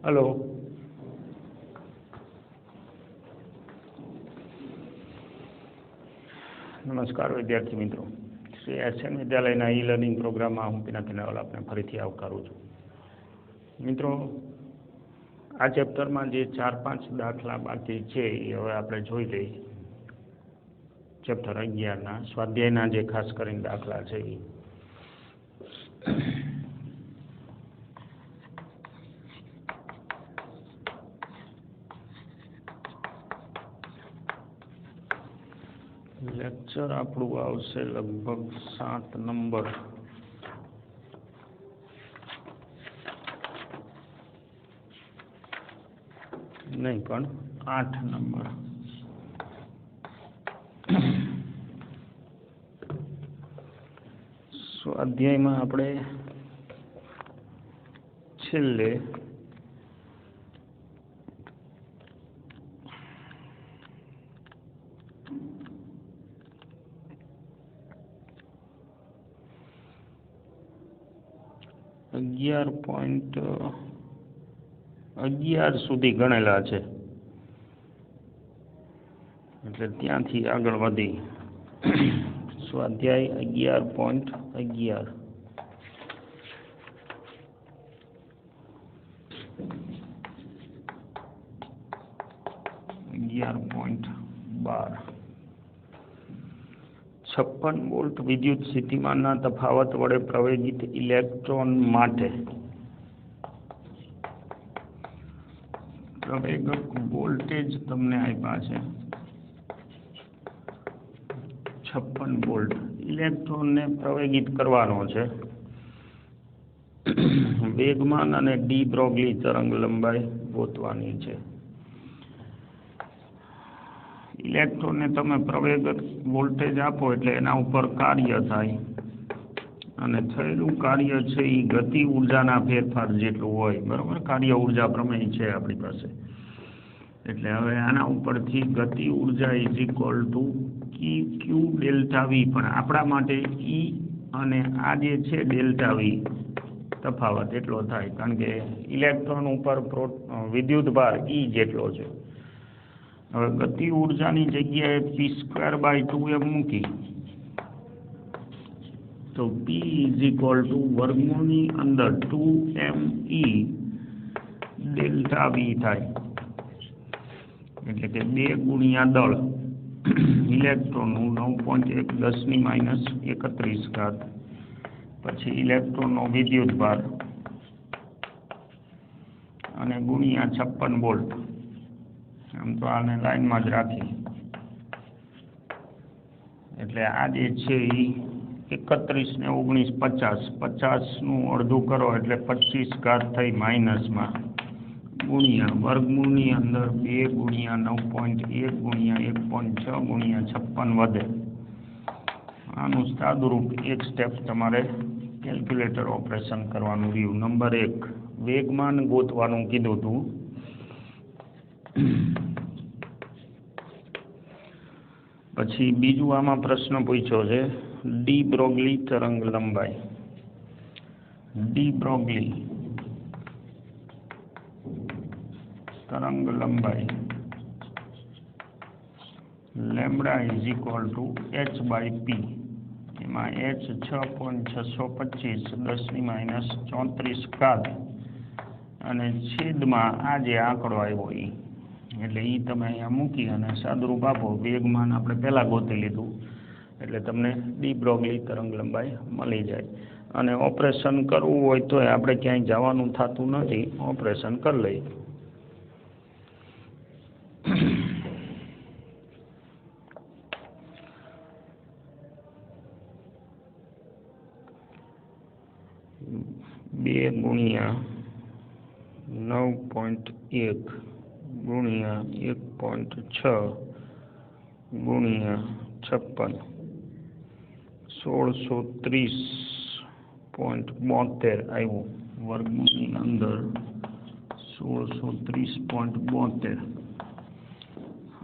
Hello. નમસ્કાર વિદ્યાર્થી મિત્રો. શ્રી એસએન વિદ્યાલયના ઈ લર્નિંગ પ્રોગ્રામમાં હું પિનાકી નવલ આપને ફરીથી આવકારું છું. મિત્રો, આ ચેપ્ટરમાં જે 4-5 દાખલા બાકી છે એ હવે આપણે જોઈ લઈએ. ચેપ્ટર 11ના સ્વાધ્યાયના જે ખાસ કરીને દાખલા છે એ. લેક્ચર આપણું આવશે લગભગ 7 નંબર. નહીં પણ 8 નંબર. સ્વાધ્યાયમાં આપણે છેલ્લે .11 સુધી ગણેલા છે, એટલે ત્યાંથી આગળ વધી સ્વાધ્યાય 11.11 11.12 56 વોલ્ટ વિદ્યુત સ્થિતિમાનના તફાવત વડે પ્રવેગિત ઇલેક્ટ્રોન માટે પ્રવેગક વોલ્ટેજ તમને આપ્યા છે 56 વોલ્ટ. ઇલેક્ટ્રોનને પ્રવેગિત કરવાનો છે. વેગમાન અને ડી બ્રોગલી તરંગ લંબાઈ ગોતવાની છે. ઇલેક્ટ્રોનને તમે પ્રવેગક વોલ્ટેજ આપો એટલે એના ઉપર કાર્ય થાય, અને થયેલું કાર્ય છે એ ગતિ ઉર્જાના ફેરફાર જેટલું હોય. બરાબર, કાર્ય ઉર્જા પ્રમેય છે આપણી પાસે. એટલે હવે આના ઉપરથી ગતિ ઉર્જા is equal to Q delta V, પણ આપણા માટે ઈ અને આ જે છે ડેલ્ટા વી તફાવત એટલો થાય, કારણ કે ઇલેક્ટ્રોન ઉપર વિદ્યુત ભાર ઈ જેટલો છે. હવે ગતિ ઉર્જાની જગ્યાએ p²/2m મૂકી તો p ઇઝ ઇક્વલ ટુ વર્ગમૂળની અંદર 2me ડેલ્ટા વી થાય. એટલે કે 2 ગુણ્યા દળ ઇલેક્ટ્રોનનું 9.1 × 10−31, પછી ઇલેક્ટ્રોનનો વિદ્યુત ભાર અને ગુણ્યા 56 વોલ્ટ. આમ તો આને લાઈનમાં જ રાખી, એટલે આ જે છે એ 31 ને 19 50નું અડધું કરો એટલે 25 થઈ માઇનસમાં, ગુણ્યા વર્ગમૂળની અંદર 2 ગુણ્યા 9.1 ગુણ્યા 1.6 ગુણ્યા 56 વધે. આનું સાદુરૂપ એક સ્ટેપ તમારે કેલ્ક્યુલેટર ઓપરેશન કરવાનું રહ્યું. નંબર 1 વેગમાન ગોતવાનું કીધું હતું. પછી બીજું આમાં પ્રશ્ન પૂછ્યો છે ડી બ્રોગલી તરંગ લંબાઈ. ડી બ્રોગલી તરંગ લંબાઈ lambda is equal two h/p. એમાં h 6.625 10−34 અને છેદમાં આ જે આંકડો આવ્યો એ, એટલે એ તમે અહીંયા મૂકી અને સાદુરૂપ આપો. વેગમાન આપણે પહેલાં ગોતી લીધું, એટલે તમને ડી બ્રોગલી તરંગ લંબાઈ મળી જાય. અને ઓપરેશન કરવું હોય તો આપણે ક્યાંય જવાનું થતું નથી, ઓપરેશન કરી લઈએ. બે ગુણ્યા 9.1 ગુણ્યા 1.6 ગુણ્યા 56 1630.72 આવ્યું. વર્ગમૂળની અંદર 1630.72.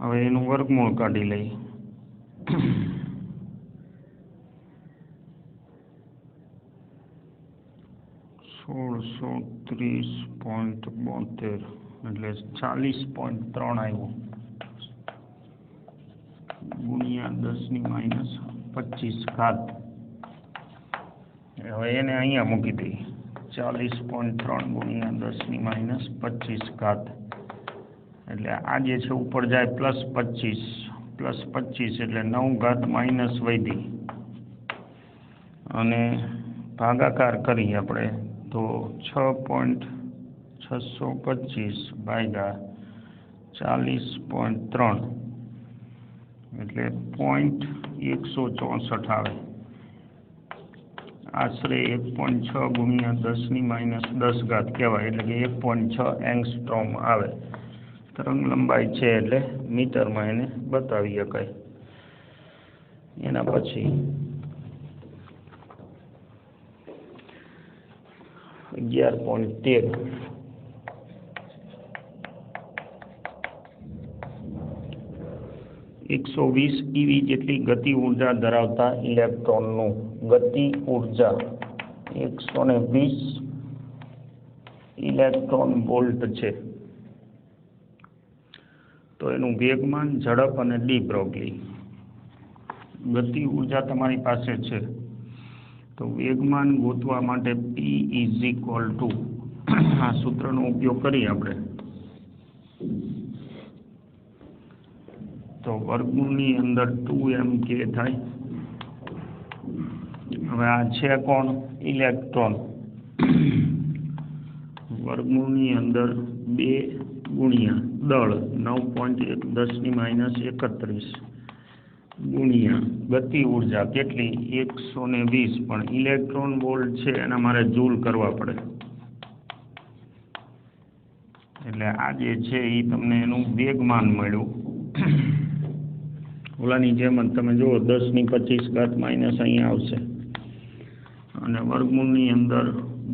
હવે એનું વર્ગમૂળ કાઢી લઈએ. 1630.72 1630.72 એટલે 40.3 આવ્યો ગુણ્યા 10⁻25 ઘાત. હવે એને અહીંયા મૂકી દઈએ 40.3 ગુણ્યા 10⁻25 ઘાત એટલે આ જે છે ઉપર જાય +25 એટલે 9 ઘાત માઇનસ વધી અને ભાગાકાર કરીએ આપણે તો 6.625 ભાગ્યા 40.3 એટલે 0.164 આવે. આશરે 1.6 ગુણ્યા 10⁻10 ઘાત કહેવાય એટલે કે 1.6 એંગસ્ટ્રોમ આવે. તરંગ લંબાઈ છે એટલે મીટરમાં એને બતાવી શકાય. એના પછી 11.13 120 EV જેટલી ગતિ ઉર્જા ધરાવતા ઇલેક્ટ્રોનનું ગતિ ઉર્જા 120 ઇલેક્ટ્રોન વોલ્ટ છે. તો એનું વેગમાન, ઝડપ અને ડી બ્રોગલી. ગતિ ઉર્જા તમારી પાસે છે તો વેગમાન ગોતવા માટે P આ સૂત્રનો ઉપયોગ કરીએ આપણે તો વર્ગમૂળની અંદર 2mk થાય. હવે આ છે કોણ? ઇલેક્ટ્રોન. વર્ગમૂળની અંદર 2 ગુણ્યા દળ 9.1 ગુણ્યા ગતિ ઉર્જા કેટલી 120 પણ ઇલેક્ટ્રોન વોલ્ટ છે એના મારે જૂલ કરવા પડે એટલે આ જે છે એ તમને એનું વેગમાન મળ્યું. ઓલાની જેમ જ તમે જુઓ 10⁻25 ઘાત માઇનસ અહીંયા આવશે અને વર્ગમૂળની અંદર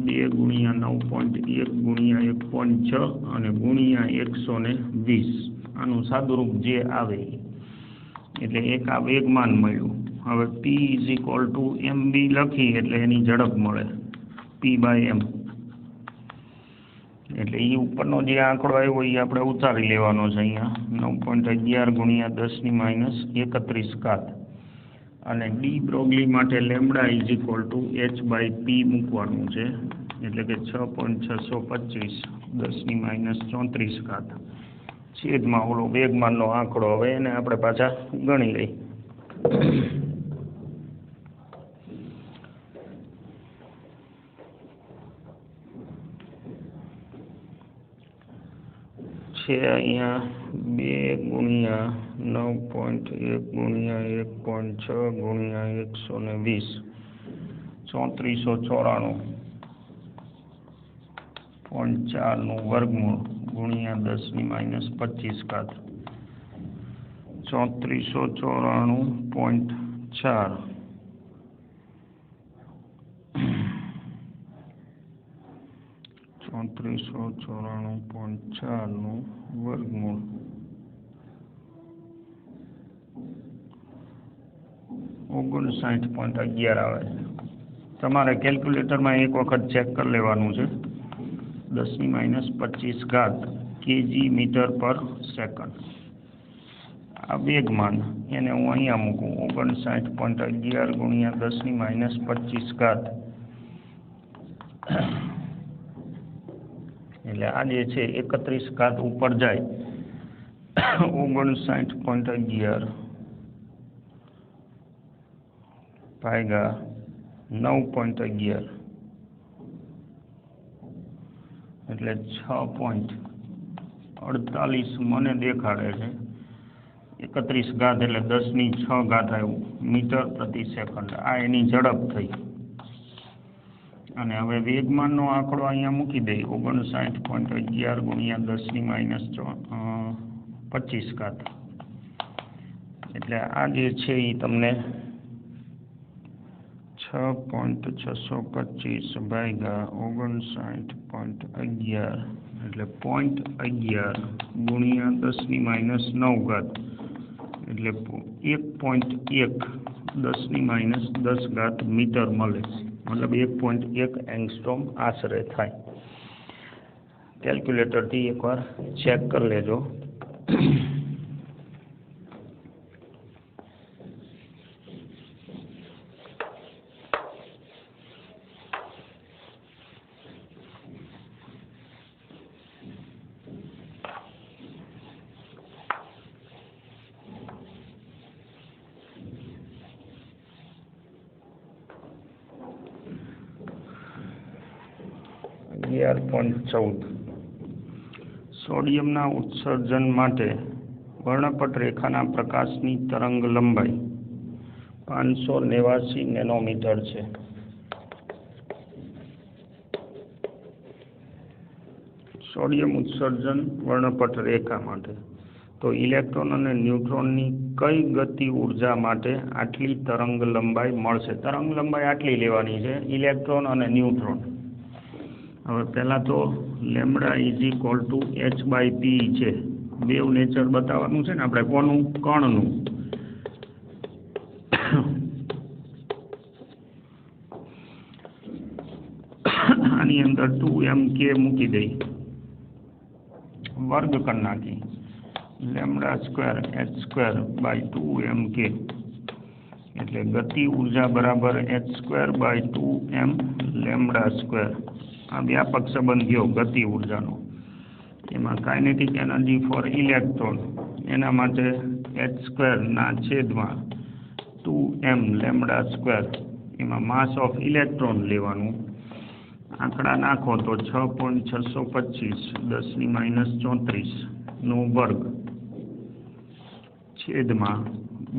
2 ગુણ્યા 9.1 ગુણ્યા 1.6 અને ગુણ્યા 120 આનું સાદુરૂપ જે આવે એટલે એક આ વેગમાન મળ્યું. હવે P mv લખી એટલે એની ઝડપ મળે P/m એટલે એ ઉપરનો જે આંકડો આવ્યો એ આપણે ઉતારી લેવાનો છે અહીંયા 9.11 ગુણ્યા 10⁻31 ઘાત અને ડી બ્રોગલી માટે લેમ્બડા h/p મૂકવાનું છે એટલે કે 6.625 10⁻34 ઘાત છેદમાં ઓલો વેગમાનનો આંકડો. હવે એને આપણે પાછા ગણી લઈ. છે અહીંયા 2 ગુણ્યા 9.1 ગુણ્યા 1.6 ગુણ્યા 120 3494.4 નું વર્ગમૂળ ગુણ્યા 10⁻25 ઘાત 3494.4 3494.4 નું વર્ગમૂળ $59.11 આવે છે. તમારે કેલ્ક્યુલેટરમાં એક વખત ચેક કરી લેવાનું છે. 10⁻25 ઘાત kg મીટર પર સેકન્ડ. આ વેગમાન એને હું અહીંયા મૂકું 59.11 ગુણ્યા 10⁻25 ઘાત એટલે આ જે છે 31 ઘાત ઉપર જાય 59.11 ભાગ્યા 9.11 એટલે 6.48 મને દેખાડે છે. 31 ઘાત એટલે 10⁶ ઘાત આવ્યું મીટર પ્રતિ સેકન્ડ. આ એની ઝડપ થઈ અને હવે વેગમાનનો આંકડો અહીંયા મૂકી દઈએ 59.11 ગુણ્યા 10⁻25 ઘાત એટલે આ જે છે એ તમને 6.625 ભાગ્યા 59.11 એટલે 0.11 ગુણ્યા 10⁻9 ઘાત એટલે 1.1 10⁻10 ઘાત મીટર મળે. मतलब 1.1 એંગસ્ટ્રોમ આશરે થાય. કેલ્ક્યુલેટરથી એકવાર ચેક કરી લેજો. સોડિયમના ઉત્સર્જન માટે વર્ણપટ રેખાના પ્રકાશની તરંગ લંબાઈ 589 નેનોમીટર છે. સોડિયમ ઉત્સર્જન વર્ણપટ રેખા માટે. તો ઇલેક્ટ્રોન અને ન્યુટ્રોનની કઈ ગતિ ઉર્જા માટે આટલી તરંગ લંબાઈ મળશે? તરંગ લંબાઈ આટલી લેવાની છે, ઇલેક્ટ્રોન અને ન્યુટ્રોન. હવે પહેલાં તો lambda is equal two h/p છે. બેવ નેચર બતાવવાનું છે ને આપણે, કોનું? કણનું. આની અંદર 2mk મૂકી દઈ, વર્ગ કરી નાખી. લેમ્બડા સ્ક્વેર h²/2mk એટલે ગતિ ઉર્જા બરાબર h²/2m લેમ્બડા સ્ક્વેર. આ વ્યાપક સંબંધ ગયો ગતિ ઉર્જાનો. એમાં કાઇનેટિક એનર્જી ફોર ઇલેક્ટ્રોન એના માટે h²/2m લેમ્બડા સ્ક્વેર. એમાં માસ ઓફ ઇલેક્ટ્રોન લેવાનું. આંકડા નાખો તો 6.625 × 10⁻34 નો વર્ગ છેદમાં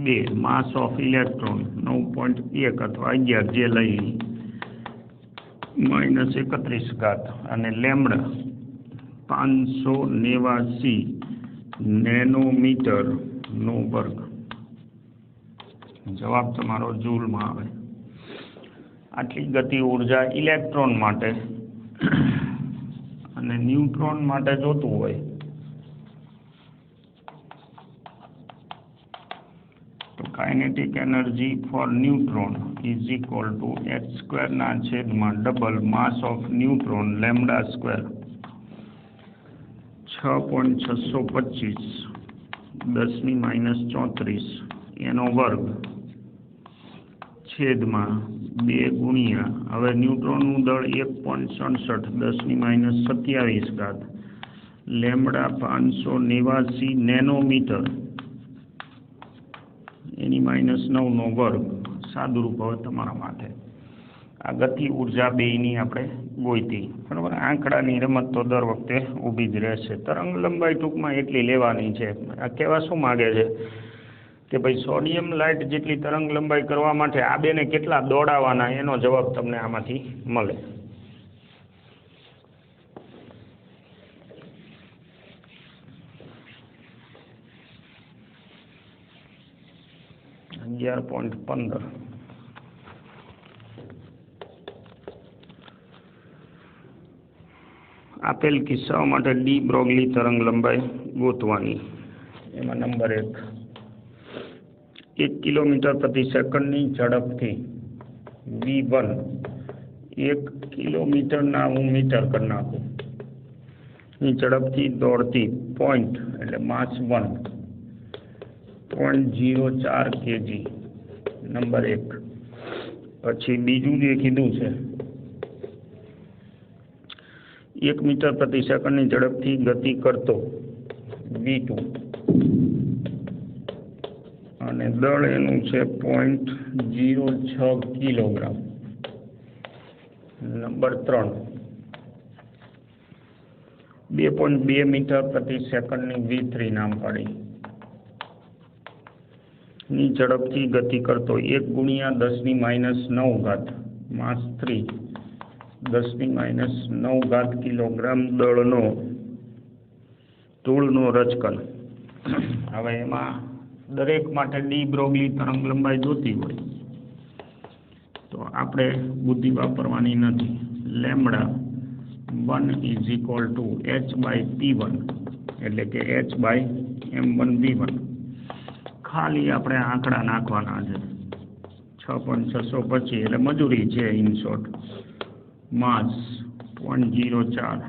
2 માસ ઓફ ઇલેક્ટ્રોન 9.1 અથવા 11 જે લઈ -31 અને લેમ્બડા 589 નેનોમીટર નો વર્ગ. જવાબ તમારો જૂલમાં આવે. આટલી ગતિ ઉર્જા ઇલેક્ટ્રોન માટે. અને ન્યુટ્રોન માટે જોતું હોય તો kinetic energy for neutron is equal to h²/ડબલ mass of neutron lambda square 6.625 10⁻34 એનો વર્ગ છેદમાં 2 ગુણ્યા, હવે ન્યુટ્રોનનું દળ 1.67 10⁻27 લેમ્બડા 589 નેનોમીટર એની -9 નો વર્ગ. સાદું રૂપ હવે તમારા માટે. આ ગતિ ઉર્જા બેયની આપણે ગોઈતી, બરાબર. આંકડાની રમત તો દર વખતે ઊભી જ રહેશે. તરંગ લંબાઈ ટૂંકમાં એટલી લેવાની છે. આ કહેવા શું માગે છે કે ભાઈ સોડિયમ લાઇટ જેટલી તરંગ લંબાઈ કરવા માટે આ બેને કેટલા દોડાવવાના, એનો જવાબ તમને આમાંથી મળે. .15 આપેલ કિસ્સાઓ માટે ડી બ્રોગલી તરંગ લંબાઈ ગોતવાની. એમાં નંબર 1 કિલોમીટર પ્રતિ સેકન્ડની ઝડપથી v1 1 કિલોમીટરના હું મીટર કરી નાખું ની ઝડપથી દોડતી પોઈન્ટ એટલે માસ 1 0.04 kg. નંબર 1. પછી બીજું જે કીધું છે 1 મીટર પ્રતિ સેકન્ડની ઝડપથી ગતિ કરતો v2 અને દળ એનું છે 0.06 કિલોગ્રામ. નંબર 3. 2.2 મીટર પ્રતિ સેકન્ડની v3 નામ પાડી ની ઝડપથી ગતિ કરતો 1 ગુણ્યા 10⁻9 માસ 3 10⁻9 કિલોગ્રામ દળનો ધૂળનો રજકણ. હવે એમાં દરેક માટે ડી બ્રોગલી તરંગ લંબાઈ જોતી હોય તો આપણે બુદ્ધિ વાપરવાની નથી. Lambda 1 is equal two h/p1 એટલે કે h/m1v1. ખાલી આપણે આંકડા નાખવાના છે. 6 6.625 એટલે મજૂરી છે ઇન શોર્ટ. માસ 0.04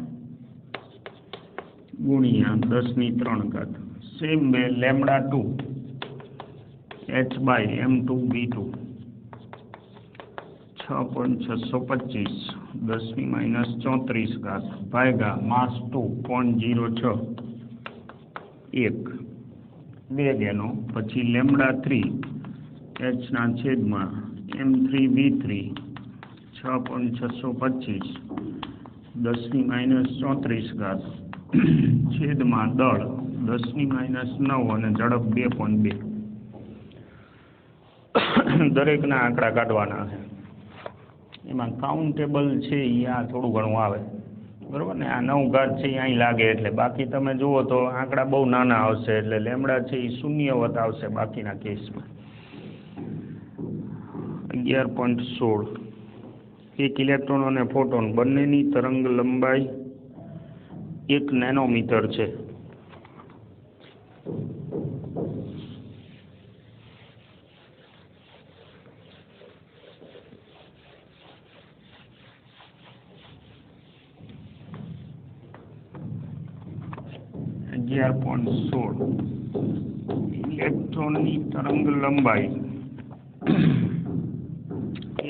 ગુણ્યા 10⁻³ સેમ વે λ2 h/m2v2 6.625 10⁻34 ભાગ્યા માસ 2.06 1 વેગ એનો, પછી λ3 h/m3v3 6.625 10⁻34 છેદમાં દળ 10�9 અને ઝડપ 2.2. દરેકના આંકડા કાઢવાના છે. એમાં કાઉન્ટેબલ છે એ આ થોડું ઘણું આવે, બરાબર ને. આ 9 ઘાત છે એ અહીં લાગે એટલે, બાકી તમે જુઓ તો આંકડા બહુ નાના આવશે એટલે લેમડા છે એ શૂન્યવત આવશે બાકીના કેસમાં. 11.16 એક ઇલેક્ટ્રોન અને ફોટોન બંનેની તરંગ લંબાઈ 1 નેનોમીટર છે. ઇલેક્ટ્રોનની તરંગ લંબાઈ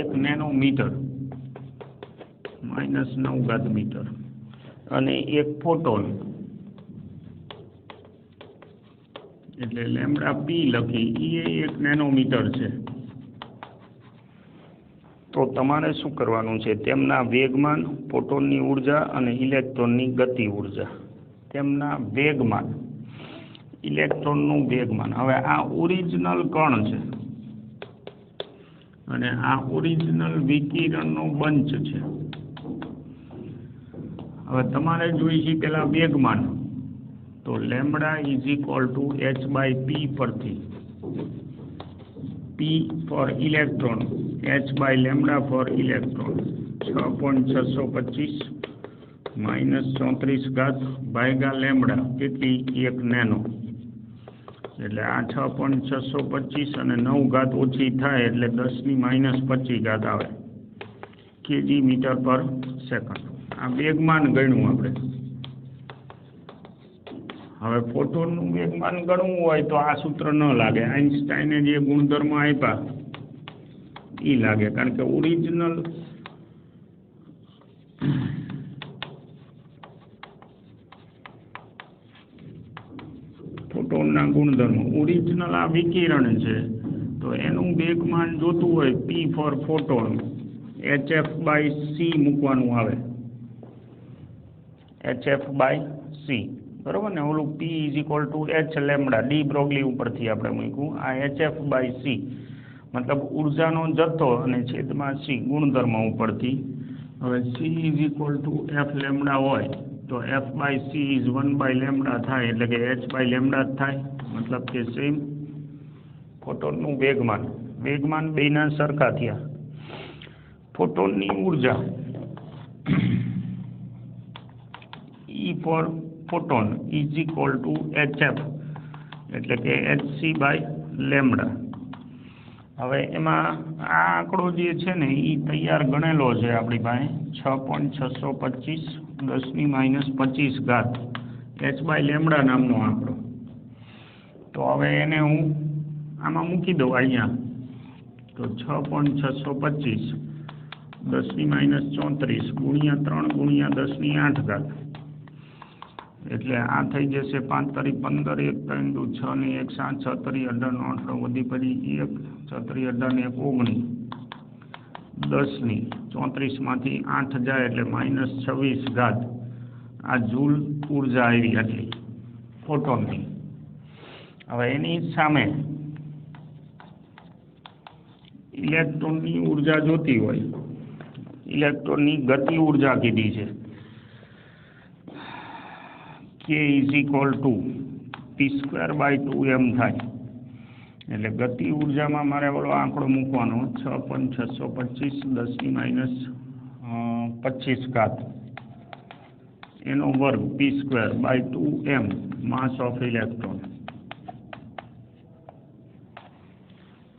1 નેનોમીટર -9 મીટર અને એક ફોટોન એટલે લેમ્ડા પી લખી એ 1 નેનોમીટર છે. તો તમારે શું કરવાનું છે? તેમના વેગમાન, ફોટોનની ઉર્જા અને ઇલેક્ટ્રોનની ગતિ ઉર્જા. તેમના વેગમાન, ઇલેક્ટ્રોનનું વેગમાન. હવે આ ઓરિજિનલ કણ છે અને આ ઓરિજિનલ વિકિરણનો બંચ છે. હવે તમારે જોઈશે પેલા વેગમાન, તો લેમ્ડા h/p પરથી p for electron h/λ for electron 6.625 -34 ભાગ્યા લેમ્ડા કેટલી 1 નેનો. એટલે આ 6.625 અને 9 ઘાત ઓછી થાય એટલે 10⁻25 આવે kg મીટર પર સેકન્ડ. આ વેગમાન ગણ્યું આપણે. હવે ફોટોનનું વેગમાન ગણવું હોય તો આ સૂત્ર ન લાગે. આઇન્સ્ટાઈને જે ગુણધર્મ આપ્યા એ લાગે, કારણ કે ઓરિજિનલ ફોટોનના ગુણધર્મો, ઓરિજિનલ આ વિકિરણ છે તો એનું વેગમાન જોતું હોય p ફોર ફોટોન hf/c મૂકવાનું આવે. hf/c બરોબર ને. ઓલું p h lambda de Broglie ઉપરથી આપણે મૂક્યું. આ hf/c મતલબ ઉર્જાનો જથ્થો અને છેદમાં c ગુણધર્મ ઉપરથી. હવે c f લેમ્ડા હોય તો f/c is 1/λ થાય એટલે કે h/λ જ થાય. મતલબ કે સેમ ફોટોનનું વેગમાન, વેગમાન બેના સરખા થયા. ફોટોનની ઉર્જા E for photon is equal to hf એટલે કે hc/λ. હવે એમાં આ આંકડો જે છે ને એ તૈયાર ગણેલો છે આપણી પાસે 6.625 10⁻25 h/λ નામનો આંકડો. તો હવે એને હું આમાં મૂકી દઉં અહીંયા. તો 6.625 10⁻34 ગુણ્યા 3 ગુણ્યા 10⁸ એટલે આ થઈ જશે 5 તરી 15 1 3 દુ 6 ને 1 7 6 તરી 18 9 વધી પડી 1 6 તરી 18 ને 1 19 10 ની 34 માંથી 8 જાય એટલે -26 આ જૂલ ઉર્જા આવી આટલી ફોટોનની. હવે એની સામે ઇલેક્ટ્રોનની ઉર્જા જોતી હોય, ઇલેક્ટ્રોનની ગતિ ઉર્જા કીધી છે k = p²/2m થાય. એટલે ગતિ ઉર્જામાં મારે ઓલો આંકડો મૂકવાનો 6.625 10⁻25 એનો વર્ગ p²/2m માસ ઓફ ઇલેક્ટ્રોન.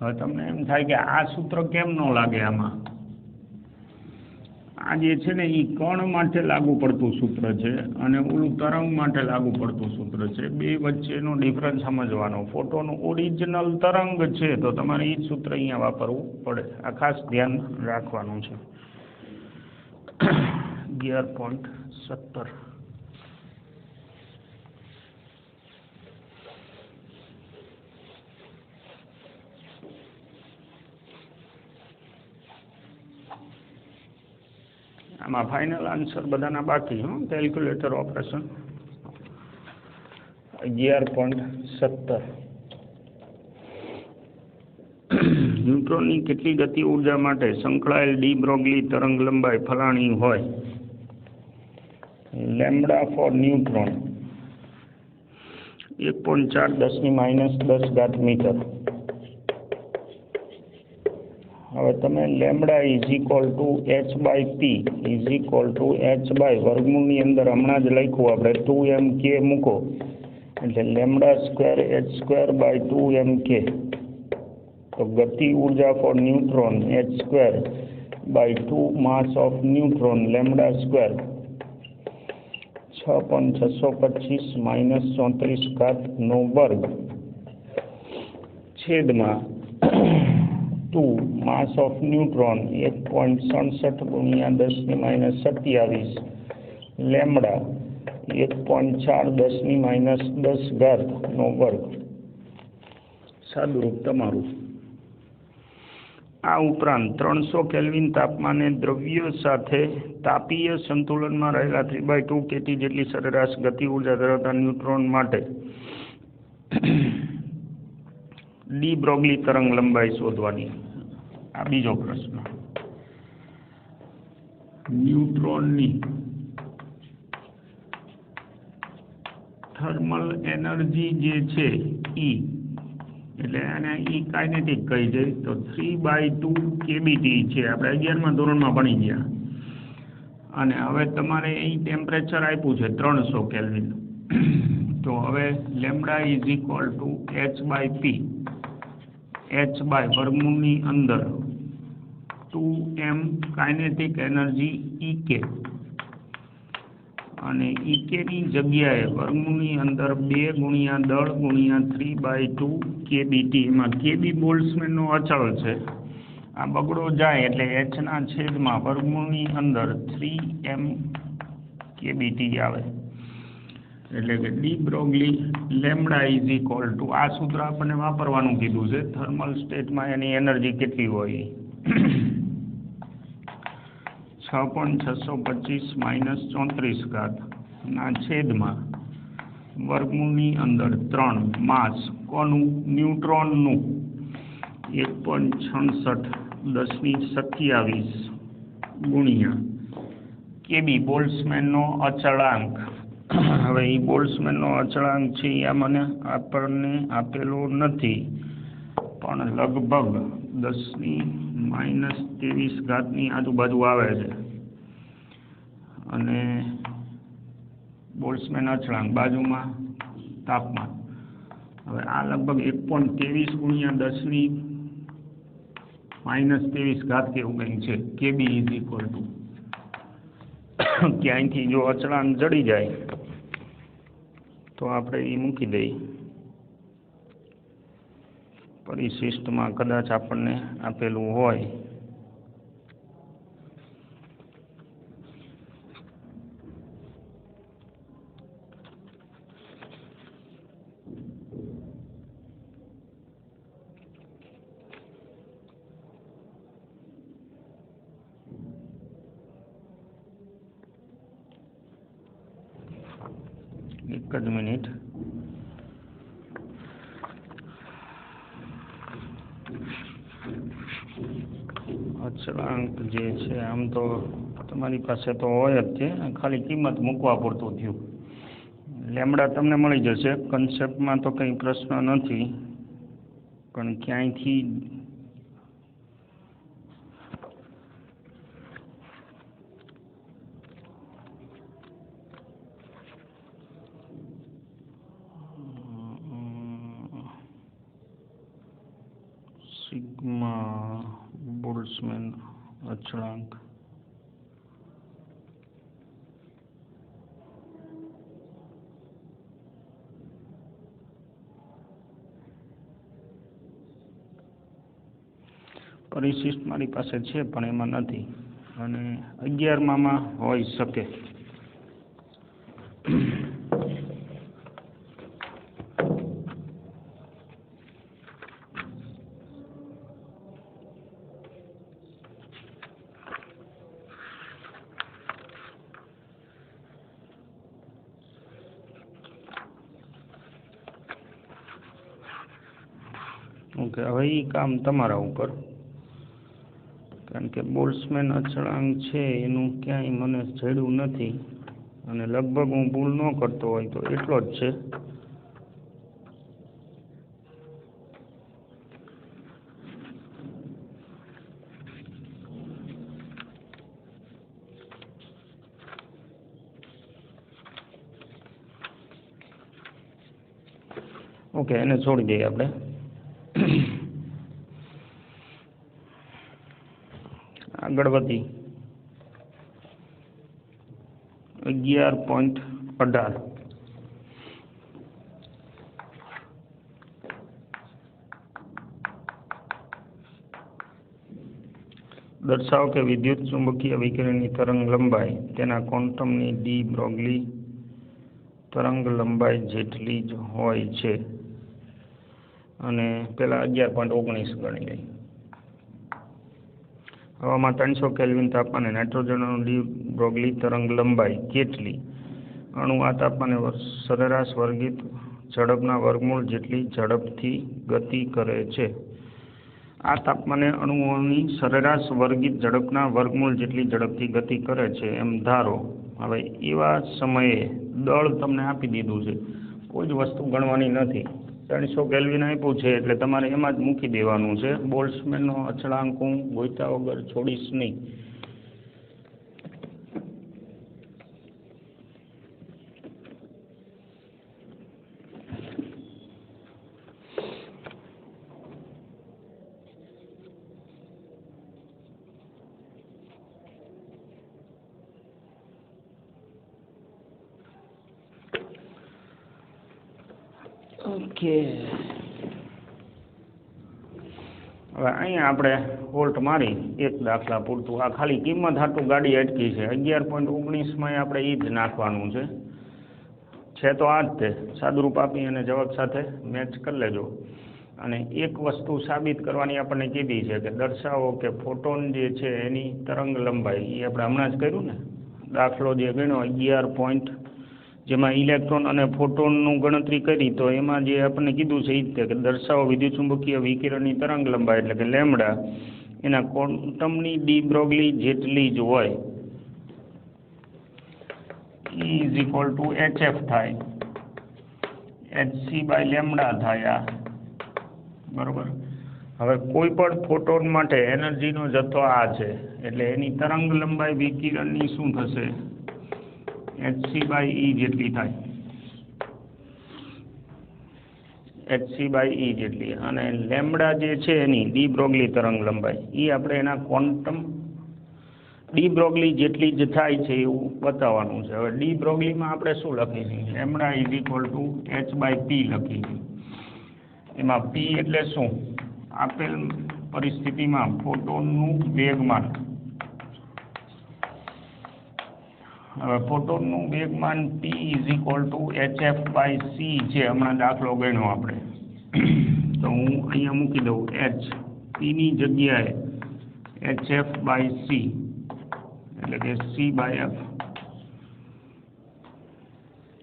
હવે તમને એમ થાય કે આ સૂત્ર કેમ ન લાગે આમાં? આ જે છે ને એ કણ માટે લાગુ પડતું સૂત્ર છે અને ઓલું તરંગ માટે લાગુ પડતું સૂત્ર છે. બે વચ્ચેનો ડિફરન્સ સમજવાનો. ફોટોનું ઓરિજિનલ તરંગ છે તો તમારે એ જ સૂત્ર અહીંયા વાપરવું પડે. આ ખાસ ધ્યાન રાખવાનું છે. 11.17 આમાં ફાઇનલ આન્સર બધાના બાકી કેલ્ક્યુલેટર ઓપરેશન 11.17 ન્યુટ્રોનની કેટલી ગતિ ઉર્જા માટે સંકળાયેલ ડી બ્રોગલી તરંગ લંબાઈ ફલાણી હોય? લેમ્બડા ફોર ન્યુટ્રોન 1.4 × 10⁻10 હવે તમે lambda is equal two h/p is equal two h/ વર્ગમૂળની અંદર હમણાં જ લખ્યું આપણે 2mk મૂકો એટલે લેમ્બડા સ્ક્વેર h²/2mk. તો ગતિ ઉર્જા for neutron h²/2 mass of neutron lambda square 6.625 - 34² છેદમાં 2 માસ ઓફ ન્યુટ્રોન 1.67 × 10⁻27 લેમ્બડા 1.4 10⁻10² સાદુરૂપ તમારું. આ ઉપરાંત 300 કેલ્વિન તાપમાને દ્રવ્ય સાથે તાપીય સંતુલનમાં રહેલા 3/2 kT જેટલી સરેરાશ ગતિ ઉર્જા ધરાવતા ન્યુટ્રોન માટે ડી બ્રોગલી તરંગ લંબાઈ શોધવાની. આ બીજો પ્રશ્ન. ન્યુટ્રોનની થર્મલ એનર્જી જે છે ઈ એટલે આને ઈ કાઇનેટિક કહી જાય તો 3/2 kBT છે. આપણે 11મા ધોરણમાં ભણી ગયા. અને હવે તમારે અહીં ટેમ્પરેચર આપ્યું છે 300 કેલ્વિન. તો હવે lambda is equal two h/p h/વર્ગમૂળની અંદર 2m કાઇનેટિક એનર્જી ek અને ek ની જગ્યાએ વર્ગમૂળની અંદર 2 × 10 × 3/2 kBT. એમાં kB બોલ્ટ્ઝમેનનો અચળ છે. આ બગડો જાય એટલે h ના છેદમાં વર્ગમૂળની અંદર 3m kBT આવે. એટલે કે de Broglie lambda is equal two આ સૂત્ર આપણને વાપરવાનું કીધું છે. થર્મલ સ્ટેટમાં એની એનર્જી કેટલી હોય 6.625 - 34² ના છેદમાં વર્ગમૂળની અંદર 3 માસ કોનું ન્યુટ્રોનનું 1.66 × 10⁻27 kB બોલ્ટ્ઝમેનનો અચળાંક. હવે એ બોલ્ટ્ઝમેનનો અચળાંક છે એ આપણને આપેલો નથી પણ લગભગ 10⁻23 ની આજુબાજુ આવે છે. અને બોલ્ટ્ઝમેન અચળાંક બાજુમાં તાપમાન. હવે આ લગભગ 1.23 × 10⁻23 કેવું કંઈક છે. kB ઇઝ ઇક્વલ ટુ ક્યાંયથી જો અચળાંક જડી જાય તો આપણે એ મૂકી દઈએ. પરિશિષ્ટમાં કદાચ આપણને આપેલું હોય. એક જ મિનિટ. અચળાંક જે છે આમ તો તમારી પાસે તો હોય જ છે, ખાલી કિંમત મૂકવા પૂરતું થયું. લેમ્બડા તમને મળી જશે. કન્સેપ્ટમાં તો કંઈ પ્રશ્ન નથી, પણ ક્યાંયથી સિગ્મા બોલ્ટ્ઝમેન અચળાંક પરિશિષ્ટ મારી પાસે છે પણ એમાં નથી અને 11માં હોઈ શકે. ઓકે, હવે એ કામ તમારા ઉપર, કારણ કે બોલ્ટ્ઝમેન અચળાંક છે એનું ક્યાંય મને જડ્યું નથી અને લગભગ હું ભૂલ ન કરતો હોય તો એટલો જ છે. ઓકે, એને છોડી દઈએ આપણે. આગળ વધી 11.18 દર્શાવો કે વિદ્યુત ચુંબકીય વિકિરણની તરંગ લંબાઈ તેના ક્વોન્ટમની ડી બ્રોગલી તરંગ લંબાઈ જેટલી જ હોય છે. અને પેલા 11.19 ગણી લઈ. હવામાં 300 કેલ્વિન તાપમાને નાઇટ્રોજનનું ડી બ્રોગલી તરંગ લંબાઈ કેટલી? અણુ આ તાપમાને સરેરાશ વર્ગિત ઝડપના વર્ગમૂળ જેટલી ઝડપથી ગતિ કરે છે. આ તાપમાને અણુઓની સરેરાશ વર્ગિત ઝડપના વર્ગમૂળ જેટલી ઝડપથી ગતિ કરે છે એમ ધારો. હવે એવા સમયે દળ તમને આપી દીધું છે, કોઈ જ વસ્તુ ગણવાની નથી. 300 કેલ્વિન આપ્યું છે એટલે તમારે એમાં જ મૂકી દેવાનું છે. બોલ્ટ્ઝમેનનો અચળાંક હું ગોત્યા વગર છોડીશ નહીં. ઓકે, હવે અહીંયા આપણે હોલ્ટ મારી એક દાખલા પૂરતું. આ ખાલી કિંમત હાટું ગાડી અટકી છે. 11.19માં આપણે એ જ નાખવાનું છે તો આ જ તે સાદુરૂપ આપી અને જવાબ સાથે મેચ કરી લેજો. અને એક વસ્તુ સાબિત કરવાની આપણને કીધી છે કે દર્શાવો કે ફોટોન જે છે એની તરંગ લંબાઈ, એ આપણે હમણાં જ કર્યું ને દાખલો જે ગણ્યો 11. જેમાં ઇલેક્ટ્રોન અને ફોટોનનું ગણતરી કરી તો એમાં જે આપણને કીધું છે એ જ કે દર્શાવો વિદ્યુતચુંબકીય વિકિરણની તરંગ લંબાઈ એટલે કે લેમ્બડા એના ક્વોન્ટમની ડી બ્રોગલી જેટલી જ હોય. E = hf થાય, hc/લેમ્બડા થાય આ, બરોબર. હવે કોઈ પણ ફોટોન માટે એનર્જીનો જથ્થો આ છે એટલે એની તરંગ લંબાઈ વિકિરણની શું થશે? hc/e જેટલી થાય, hc/e જેટલી. અને લેમ્બડા જે છે એની ડી બ્રોગલી તરંગ લંબાઈ એ આપણે એના ક્વોન્ટમ ડી બ્રોગલી જેટલી જ થાય છે એવું બતાવવાનું છે. હવે ડી બ્રોગલીમાં આપણે શું લખીશું? લેમ્બડા = h/p લખીશું. એમાં p એટલે શું? આપેલ પરિસ્થિતિમાં ફોટોનનું વેગમાન. હવે ફોટોનનું વેગમાન p = hf/c છે. હમણાં દાખલો ગણ્યો આપણે તો હું અહીંયા મૂકી દઉં h, p ની જગ્યાએ hf/c એટલે કે c/f.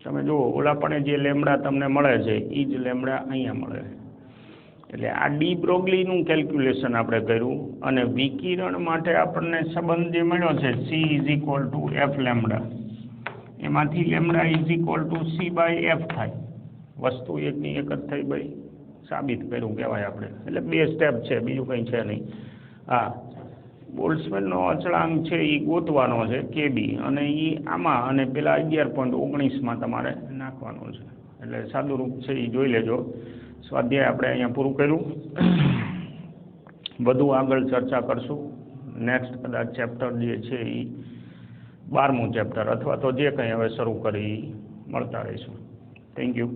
તમે જુઓ ઓલા પણ જે લેમ્બડા તમને મળે છે એ જ લેમ્બડા અહીંયા મળે. એટલે આ ડી બ્રોગલીનું કેલ્ક્યુલેશન આપણે કર્યું અને વિકિરણ માટે આપણને સંબંધ જે મળ્યો છે c = f લેમ્બડા, એમાંથી લેમ્બડા = c/f થાય. વસ્તુ એકની એક જ થઈ ભાઈ, સાબિત કર્યું કહેવાય આપણે. એટલે 2 સ્ટેપ છે, બીજું કંઈ છે નહીં. હા, બોલ્ટ્ઝમેનનો અચળાંક છે એ ગોતવાનો છે kb અને એ આમાં અને પેલા 11.19માં તમારે નાખવાનો છે. એટલે સાદું રૂપ છે એ જોઈ લેજો. સ્વાધ્યાય આપણે અહીંયા પૂરું કર્યું. વધુ આગળ ચર્ચા કરશું. નેક્સ્ટ કદાચ ચેપ્ટર જે છે એ 12મું ચેપ્ટર અથવા તો જે કંઈ હવે શરૂ કરી મળતા રહીશું. Thank you.